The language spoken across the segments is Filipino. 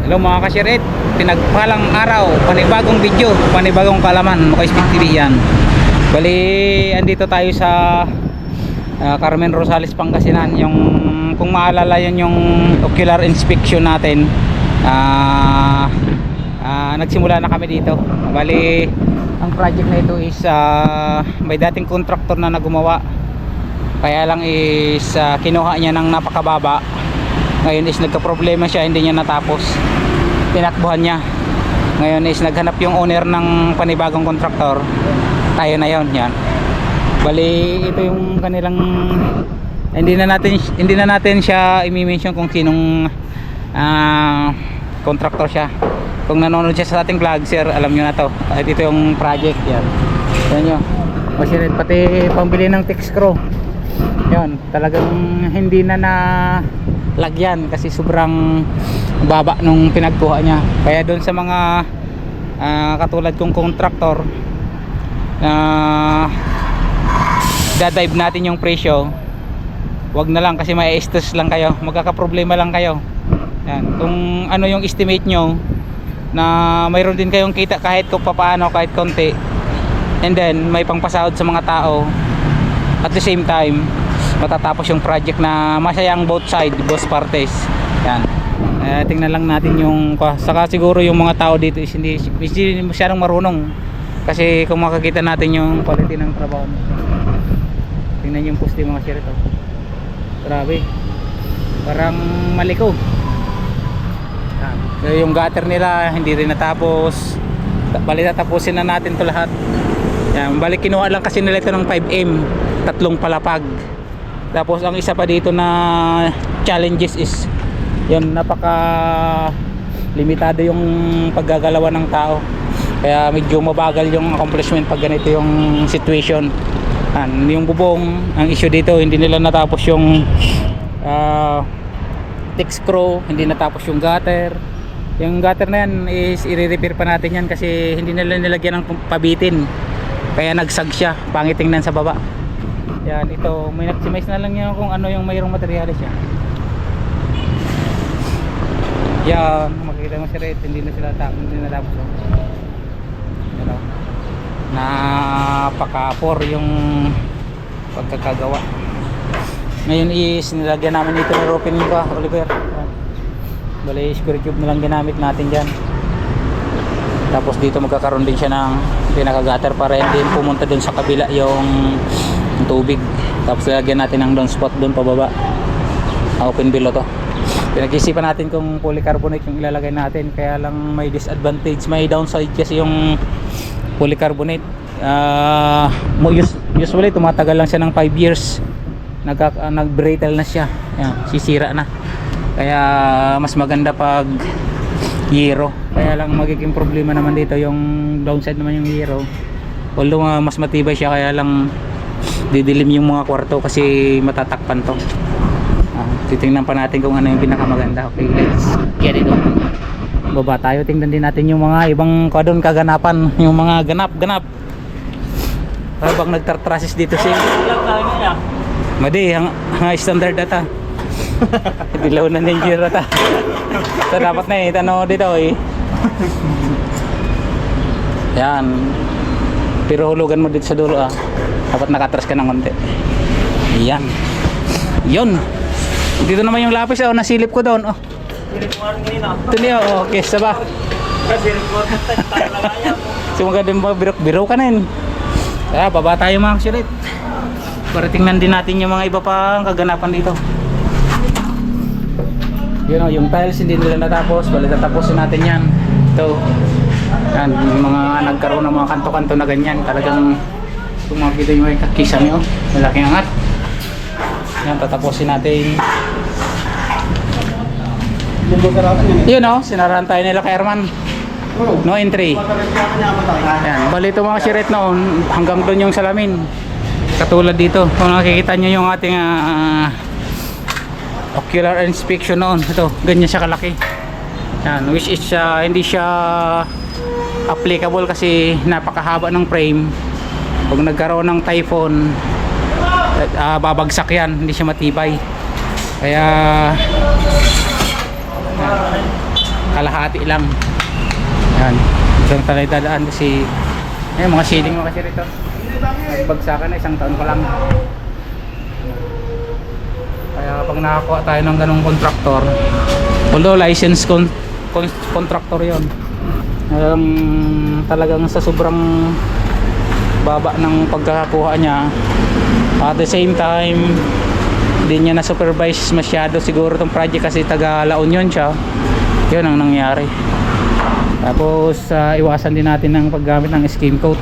Hello mga kashirit, pinagpalang araw, panibagong video, panibagong kalaman, Mukha Speak TV yan. Bali, andito tayo sa Carmen Rosales, Pangasinan. Yung, kung maalala yun yung ocular inspection natin, nagsimula na kami dito. Bali, ang project na ito is may dating contractor na gumawa. Kaya lang is kinuha niya ng napakababa. Ngayon is nagka-problema siya, hindi niya natapos. Tinakbuhan niya. Ngayon is naghanap yung owner ng panibagong contractor. Tayo na yon, yan. Bali, ito yung kanilang hindi na natin siya i-mention kung sinong contractor siya. Kung nanonood siya sa ating vlog, sir, alam niyo na to. At ito yung project, yan. Yan nyo. Masirit, pati pambili ng text screw. Yan, talagang hindi na lagyan kasi sobrang baba nung pinagkuha niya. Kaya doon sa mga katulad kong contractor na dadive natin yung presyo, wag na lang kasi may stress lang kayo, magkakaproblema lang kayo. Yan. Kung ano yung estimate nyo na mayroon din kayong kita kahit kung papaano, kahit konti, and then may pangpasahod sa mga tao, at the same time matatapos yung project na masayang both side, both parties. Yan. Tingnan lang natin yung saka siguro yung mga tao dito is hindi masyadong marunong, kasi kung makakita natin yung quality ng trabaho nito. Tingnan yung poste mga sir ito. Grabe. Parang maliko. Yan. Yung gutter nila hindi rin natapos. Bali tatapusin na natin to lahat. Yan. Bali kinuha lang kasi nila ito ng 5M, tatlong palapag. Tapos ang isa pa dito na challenges is yun, napaka limitado yung paggagalawan ng tao. Kaya medyo mabagal yung accomplishment pag ganito yung situation. Yung bubong, ang issue dito, hindi nila natapos yung text screw, hindi natapos yung gutter. Yung gutter na yan is i-repair pa natin yan kasi hindi nila nilagyan ng pabitin. Kaya nagsag siya, pangit tingnan sa baba. Yan, ito, may maximize na lang yun kung ano yung mayroong materyales siya. Yan, makikita mo si Red, hindi na tapos. Yan o. Napaka-4 yung pagkakagawa. Ngayon is nilagyan namin ito ng opening pa, Oliver. Bali, square tube na lang ginamit natin dyan. Tapos dito magkakaroon din siya ng pinaka-gutter para hindi pumunta dun sa kabila yung tubig. Tapos lagyan natin ng downspot doon pababa. Open below to. Pinag-isipan natin kung polycarbonate yung ilalagay natin, kaya lang may disadvantage, may downside kasi yung polycarbonate. Usually tumatagal lang siya ng 5 years. Nag-brittle na siya. Yan, sisira na. Kaya mas maganda pag Euro. Kaya lang magiging problema naman dito yung downside naman yung Euro. Although mas matibay siya, kaya lang didilim yung mga kwarto kasi matatakpan to. Titingnan pa natin kung ano yung pinakamaganda. Okay, let's get it on. Baba tayo, tingnan din natin yung mga ibang kaganapan, yung mga ganap habang nagtartrasis dito si Madi, ang standard data. Dilaw na ninja data. So dapat na tanong dito yan, pero hulugan mo dito sa dulo dapat nakatras ka ng konti. Yan. Yun. Dito naman yung lapis nasilip ko doon silip mo rin kanina. Ito niyo, okay, saba. Silip mo rin tayo. So maganda yung biro ka na yun. Kaya baba tayo mga kasirit para tingnan din natin yung mga iba pang kaganapan dito. Yun yung tiles hindi nila natapos, bali tatapusin natin yan. Ito yan, yung mga nagkaroon ng mga kanto-kanto na ganyan, talagang kung makikita yung mga kakisa nyo, malaking angat. Yan, tatapusin natin. Yun sinarahan tayo nila kay Herman. No entry. Yan, bali ito mga siret noon, hanggang doon yung salamin. Katulad dito, kung nakikita nyo yung ating ocular inspection noon, ito, ganyan siya kalaki. Yan, which is hindi siya applicable kasi napakahaba ng frame. Pag nagkaroon ng typhoon, babagsak yan, hindi siya matibay. Kaya kalahati lang. Yan, isang talay dadaan kasi mga ceiling mo kasi rito nagbagsakan na, isang taon pa lang. Kaya pag nakakuha tayo ng ganong contractor, although licensed contractor yon, talagang sa sobrang baba ng pagkakakuha niya, at the same time hindi niya na supervise masyado siguro itong project kasi taga La Union siya. Yun ang nangyari. Tapos iwasan din natin ng paggamit ng skim coat.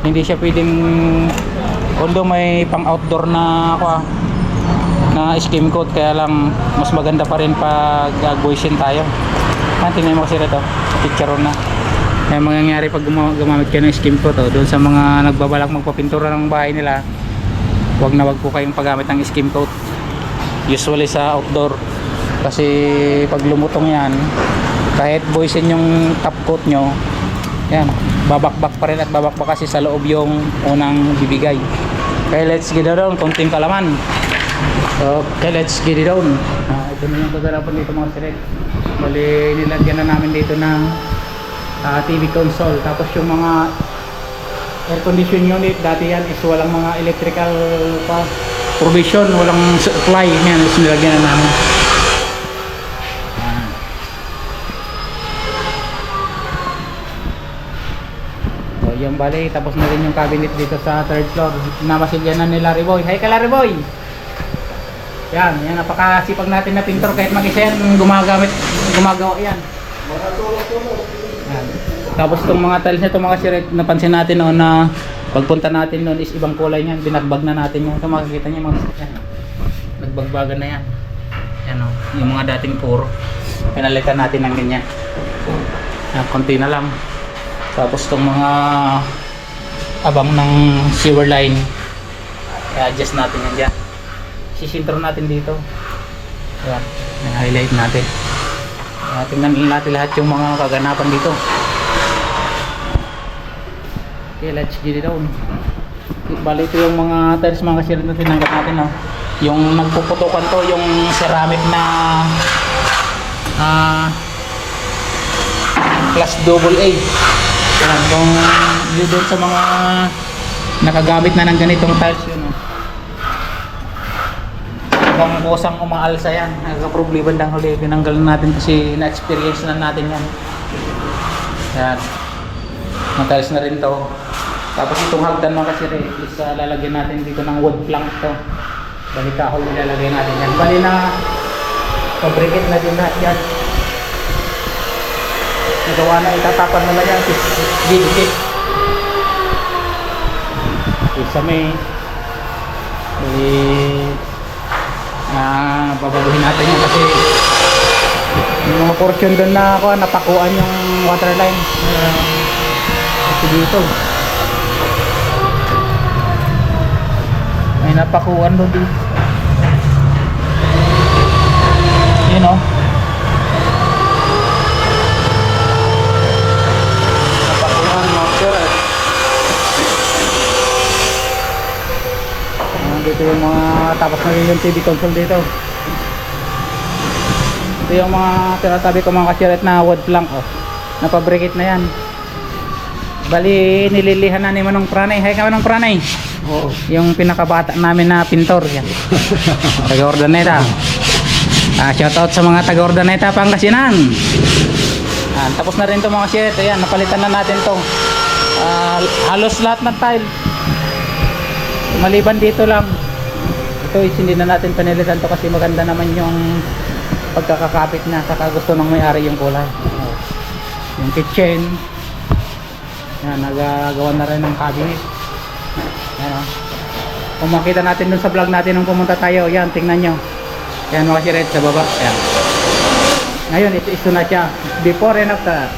Hindi siya pwedeng, although may pang outdoor na na skim coat, kaya lang mas maganda pa rin pag buwisin tayo. Tingnan mo kasi ito, picture na. Kaya mangyayari pag gumamit kayo ng skim coat, doon sa mga nagbabalak magpapintura ng bahay nila, wag na wag po kayong paggamit ng skim coat. Usually sa outdoor, kasi pag lumutong yan, kahit buwisin yung top coat nyo, yan, babakbak pa rin at babakbak kasi sa loob yung unang bibigay. Okay, let's get it on. Konting kalaman. Okay, let's get it on. Ito na yung kagarapan dito mga siret. Bali, nilagyan na namin dito ng TV console. Tapos yung mga air condition unit, dati yan is walang mga electrical provision, walang supply. Yan, is nilagyan na namin. Yung bali, tapos na rin yung cabinet dito sa third floor. Namasilyan na ni Larry Boy. Hi ka Larry Boy! Yan, napakasipag natin na pintor, kahit mag-isa yan, gumagawa yan. Yan. Tapos itong mga tiles nito mga siret, napansin natin noon na pagpunta natin noon is ibang kulay niyan, binagbag na natin yan. Ito makikita niyo mga siret, nagbagbagan na yan. Yan o, yung mga dating puro, pinalitan natin ng ganyan. Yan, konti na lang. Tapos itong mga abang ng sewer line, i-adjust natin yan dyan. Sisintro natin dito. Ayan, i-highlight natin. Tingnan natin lahat yung mga kaganapan dito. Okay, let's get it on. Bali ito yung mga tiles mga kasirit na tinanggap natin. No? Yung nagpuputukan to, yung ceramic na class AA. Ayan, kung yun doon sa mga nakagamit na ng ganitong tiles yun. Kung kusang umaalsa yan, nagka-problema ng huli, pinanggal natin kasi na-experience na natin yan. Yan, matalis na rin to. Tapos itong hagdan mga kasi rin, is lalagyan natin dito ng wood plank to. Bali kahol ilalagay natin yan. Bali na fabricate na din lahat yan. Nagawa na, itatapan na lang yan, gigit. Isa may babaguhin natin yun kasi yung mga portion doon na napakuan yung water line kasi dito may napakuan doon dito, yun o, napakuan water. Dito yung mga, tapos na rin yung TV console dito. Ito yung mga tinatabi ko mga kasiret na wood plank, napabricate na yan. Bali nililihan na ni Manong Pranay. Hay ka Manong Pranay. Oo. Yung pinakabata namin na pintor yan. Taga Ordaneta. Shoutout sa mga taga Ordaneta Pangasinan. Tapos na rin ito mga kasiret. Ayan, napalitan na natin to. Halos lahat ng tile. Maliban dito lang, ito is hindi na natin panilitan to kasi maganda naman yung pagkakakapit na kakagusto ng may-ari yung kulay. Yung kitchen yan, nagagawa na rin ng cabinet. Yan, kung makita natin dun sa vlog natin nung pumunta tayo, yan, tingnan nyo yan mga siret sa baba. Yan. Ngayon ito na siya before and after.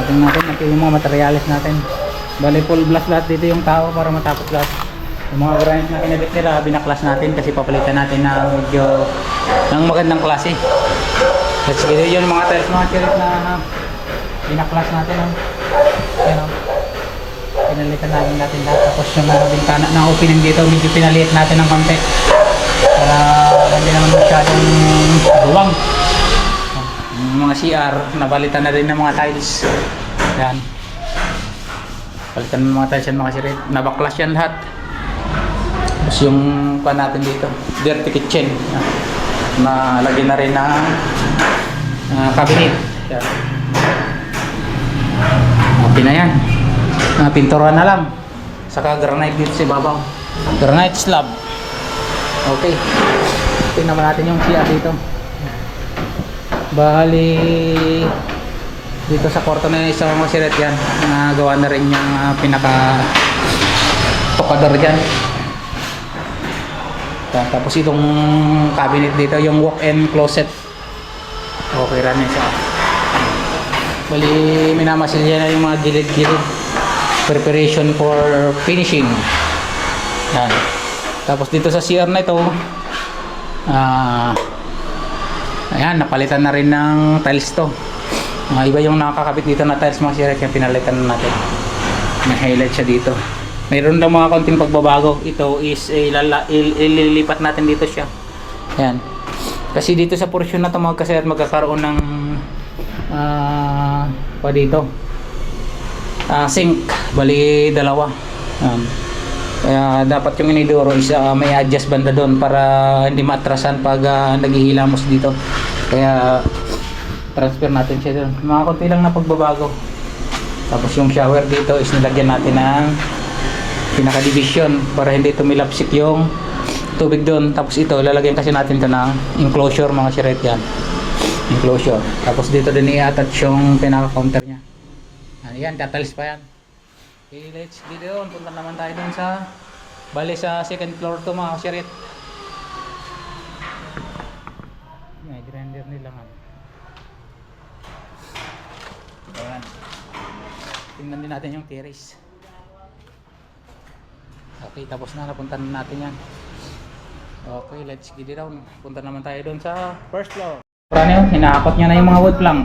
Tingnan natin ito yung mga materials natin. Bali full blast lahat dito yung tao para matapos lahat. Yung mga granite na kinabit nila, binaklas natin kasi papalitan natin na medyo ng magandang klase. Let's get it, yung mga tiles mga chirit na binaklas natin. Yan o, pinalitan natin lahat. Tapos yung mga bintana na opening dito, medyo pinaliit natin ng konti. para hindi naman masyadong buwang. Yung mga CR, nabalitan na rin ng mga tiles. Yan. Balitan ng mga tiles yan mga sirit. Nabaklas yan lahat. Tapos yung pa natin dito, dirty kitchen. Nalagyan na rin ng cabinet. Yan. Okay na yan. Pinturan na lang. Saka granite dito sa ibabaw. Granite slab. Okay. Tingnan natin yung CR dito. Bali dito sa kwarto na isa mga siret yan. Nagawa na rin yung pinaka tukador dyan. Tapos itong cabinet dito, yung walk-in closet. Okay rin isa. Bali minamasilya na yung mga gilid-gilid. Preparation for finishing. Yan. Tapos dito sa CR na ito, ayan, napalitan na rin ng tiles to. Iba yung nakakabit dito na tiles mga siret, yung pinalitan na natin. May highlight siya dito. Mayroon lang mga konting pagbabago. Ito is ililipat natin dito siya. Ayan. Kasi dito sa portion na ito mga kasiret, magkakaroon ng pa dito sink. Bali dalawa. Kaya dapat yung inidoro is may adjust banda doon para hindi matrasan pag naghihilamos dito. Kaya transfer natin siya doon. Mga konti lang na pagbabago. Tapos yung shower dito is nilagyan natin ng pinaka-division para hindi tumilapsik yung tubig doon. Tapos ito, lalagyan kasi natin ito ng enclosure mga siret yan. Enclosure. Tapos dito din i-attach yung pinaka-counter niya. Ayan, tatalis pa yan. Okay, let's get doon. Punta naman tayo dun sa bali sa second floor to mga siret. May grinder nila nga. Ayan. Tingnan din natin yung terrace. Okay, tapos na, napunta na natin yan. Okay, let's get it down. Punta naman tayo doon sa first floor. Parang yun, hinaakot niya na yung mga wood plank.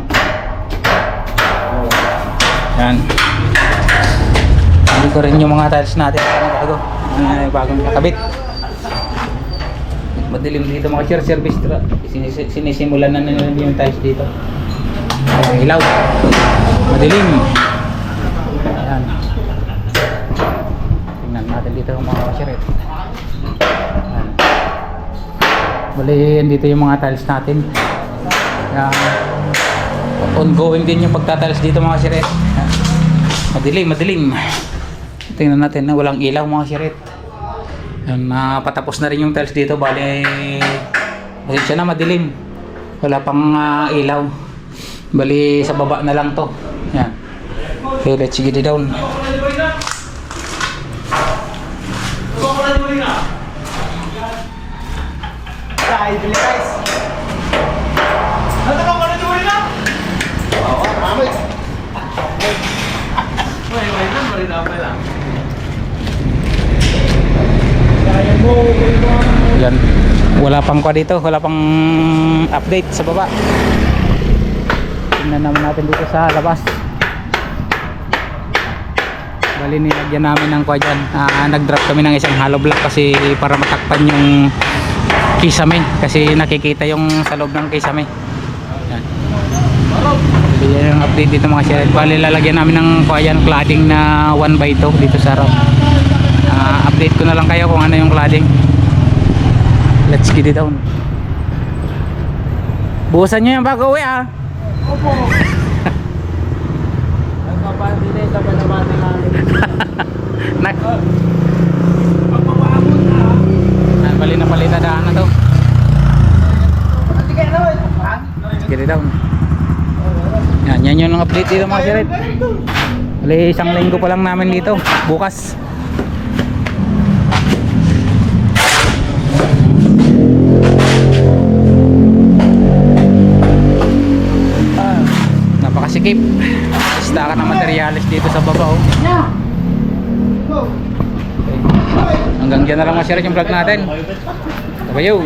Yan. Hindi ko rin yung mga tiles natin bago. Bagong kakabit. Madilim dito mga service. Sinisimulan na nila yung tiles dito. Ilaw. Madilim. Ayan. Tingnan natin dito yung mga share. Bali, dito yung mga tiles natin. Ongoing din yung pagtatiles dito mga siret. Madilim. Tingnan natin na walang ilaw mga siret. Patapos na rin yung tiles dito. Bali, siya na madilim. Wala pang ilaw. Bali, sa baba na lang to. Yan. Okay, let's get it down. Yan. Wala pang kwa dito, wala pang update sa baba. Tingnan naman natin dito sa labas. Bali nilagyan namin ng kwa dyan. Nag-drop kami ng isang hollow block kasi para matakpan yung kisame. Kasi nakikita yung sa loob ng kisame. Yan. Yan yung update dito mga siret. Bali lalagyan namin ng kwa dyan, cladding na 1x2 dito sa round. Update ko na lang kayo kung ano yung cladding. Let's get it down. Buhusan nyo yung bago uwi Opo. Nagpapandinay ka ba naman na bali na palit na daan na to. Let's get it down. Yan yung update dito mga siret. Bali isang linggo pa lang namin dito. Bukas. Napakasikip. Istakan ng materialis dito sa baba okay. Hanggang dyan na lang mga siret yung vlog natin. Tabayo.